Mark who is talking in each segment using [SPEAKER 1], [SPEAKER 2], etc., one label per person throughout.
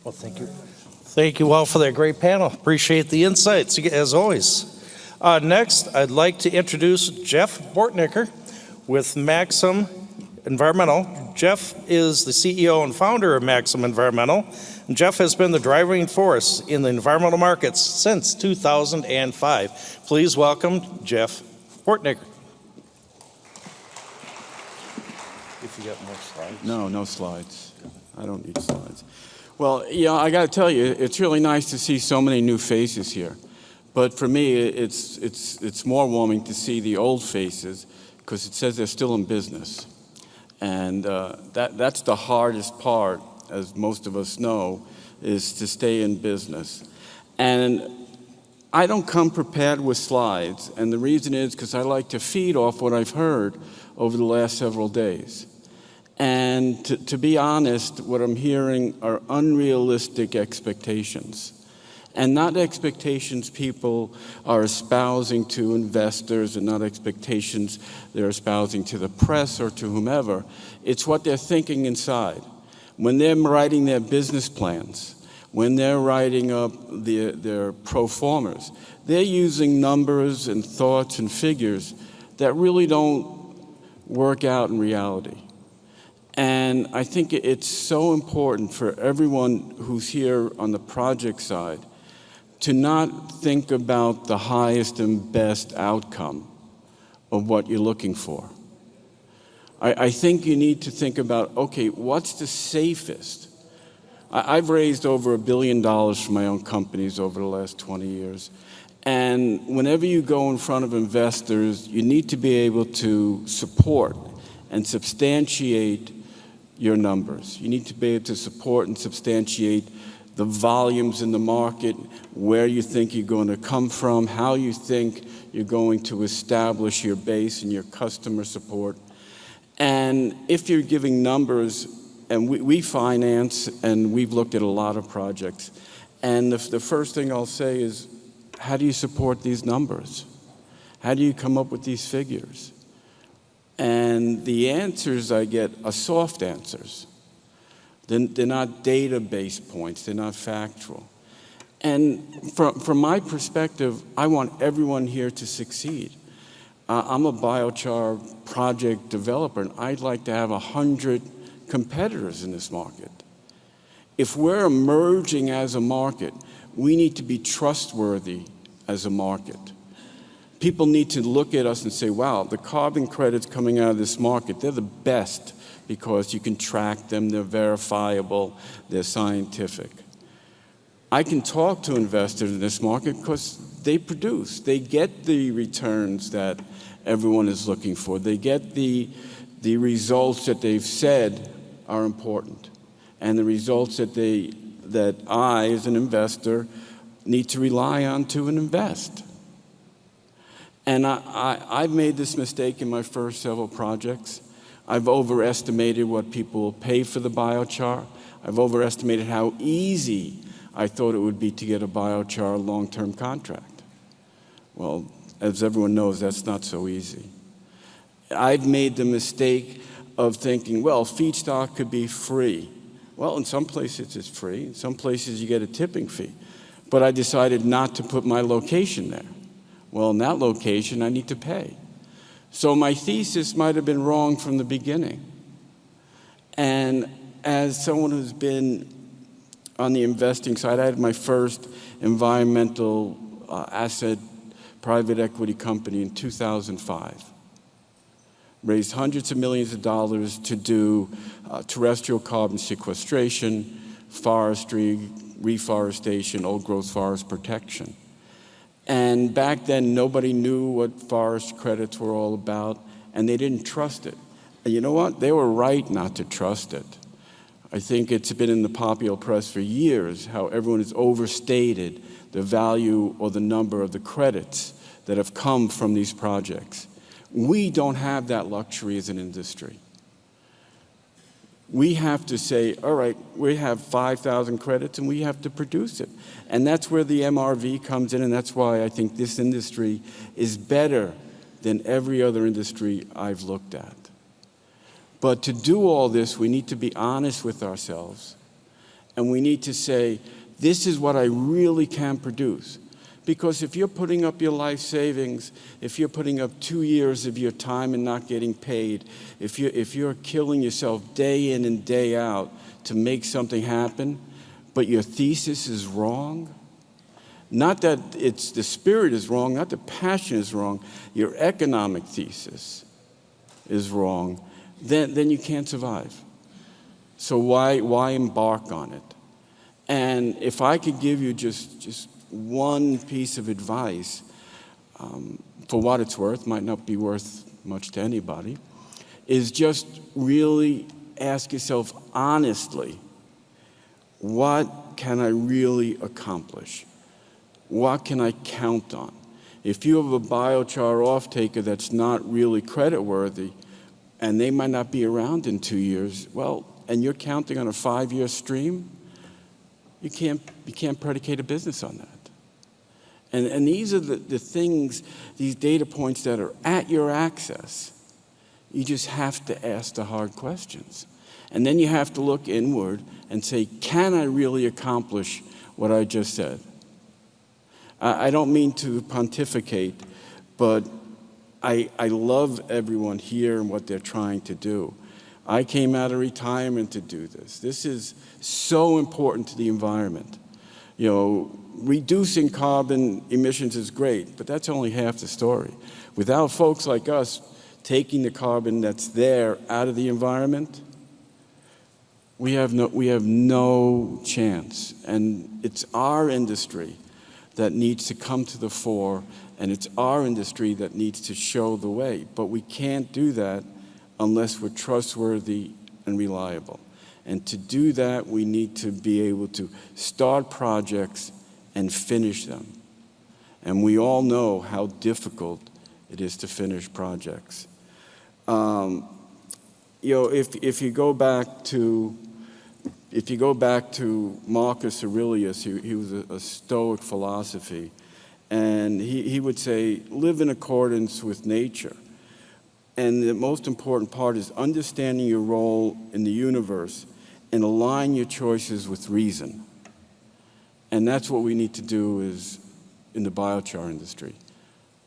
[SPEAKER 1] Well, thank you. Thank you all for that great panel. Appreciate the insights, as always. Next, I'd like to introduce Jeff Bortniker with Maxsum Environmental. Jeff is the CEO and founder of Maxsum Environmental. And Jeff has been the driving force in the environmental markets since 2005. Please welcome Jeff Bortniker. If you got more slides.
[SPEAKER 2] No slides. I don't need slides. Well, I got to tell you, it's really nice to see so many new faces here. But for me, it's more warming to see the old faces because it says they're still in business. And that's the hardest part, as most of us know, is to stay in business. And I don't come prepared with slides. And the reason is because I like to feed off what I've heard over the last several days. And to be honest, what I'm hearing are unrealistic expectations. And not expectations people are espousing to investors and not expectations they're espousing to the press or to whomever. It's what they're thinking inside. When they're writing their business plans, when they're writing up their pro formas, they're using numbers and thoughts and figures that really don't work out in reality. And I think it's so important for everyone who's here on the project side to not think about the highest and best outcome of what you're looking for. I think you need to think about, okay, what's the safest? I've raised over $1 billion for my own companies over the last 20 years. And whenever you go in front of investors, you need to be able to support and substantiate your numbers. You need to be able to support and substantiate the volumes in the market, where you think you're going to come from, how you think you're going to establish your base and your customer support. And if you're giving numbers, and we finance, and we've looked at a lot of projects, and the first thing I'll say is, how do you support these numbers? How do you come up with these figures? And the answers I get are soft answers. They're not database points, they're not factual. And from my perspective, I want everyone here to succeed. I'm a biochar project developer, and I'd like to have 100 competitors in this market. If we're emerging as a market, we need to be trustworthy as a market. People need to look at us and say, wow, the carbon credits coming out of this market, they're the best because you can track them, they're verifiable, they're scientific. I can talk to investors in this market because they produce. They get the returns that everyone is looking for. They get the results that they've said are important, and the results that I, as an investor, need to rely on to invest. And I've made this mistake in my first several projects. I've overestimated what people will pay for the biochar. I've overestimated how easy I thought it would be to get a biochar long-term contract. Well, as everyone knows, that's not so easy. I've made the mistake of thinking, well, feedstock could be free. Well, in some places it's free. In some places you get a tipping fee. But I decided not to put my location there. Well, in that location, I need to pay. So my thesis might have been wrong from the beginning. And as someone who's been on the investing side, I had my first environmental asset private equity company in 2005. Raised hundreds of millions of dollars to do terrestrial carbon sequestration, forestry, reforestation, old growth forest protection. And back then, nobody knew what forest credits were all about, and they didn't trust it. And you know what? They were right not to trust it. I think it's been in the popular press for years how everyone has overstated the value or the number of the credits that have come from these projects. We don't have that luxury as an industry. We have to say, all right, we have 5,000 credits and we have to produce it. And that's where the MRV comes in, and that's why I think this industry is better than every other industry I've looked at. But to do all this, we need to be honest with ourselves And we need to say, this is what I really can produce. Because if you're putting up your life savings, if you're putting up 2 years of your time and not getting paid, if you're killing yourself day in and day out to make something happen, but your thesis is wrong, not that it's the spirit is wrong, not the passion is wrong, your economic thesis is wrong, then you can't survive. So why embark on it? And if I could give you just one piece of advice, for what it's worth, might not be worth much to anybody, is just really ask yourself honestly, what can I really accomplish? What can I count on? If you have a biochar off-taker that's not really creditworthy, and they might not be around in 2 years, well, and you're counting on a 5-year stream, you can't predicate a business on that. And these are the things, these data points that are at your access. You just have to ask the hard questions. And then you have to look inward and say, can I really accomplish what I just said? I don't mean to pontificate, but I love everyone here and what they're trying to do. I came out of retirement to do this. This is so important to the environment. You know, reducing carbon emissions is great, but that's only half the story. Without folks like us taking the carbon that's there out of the environment, we have no chance. And it's our industry that needs to come to the fore, and it's our industry that needs to show the way. But we can't do that unless we're trustworthy and reliable. And to do that, we need to be able to start projects and finish them. And we all know how difficult it is to finish projects. You know, if you go back to Marcus Aurelius, he was a Stoic philosophy, and he would say, live in accordance with nature. And the most important part is understanding your role in the universe and align your choices with reason. And that's what we need to do is in the biochar industry.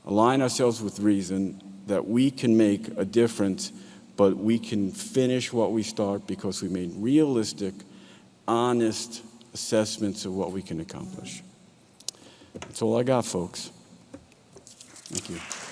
[SPEAKER 2] Align ourselves with reason that we can make a difference, but we can finish what we start because we made realistic, honest assessments of what we can accomplish. That's all I got, folks. Thank you.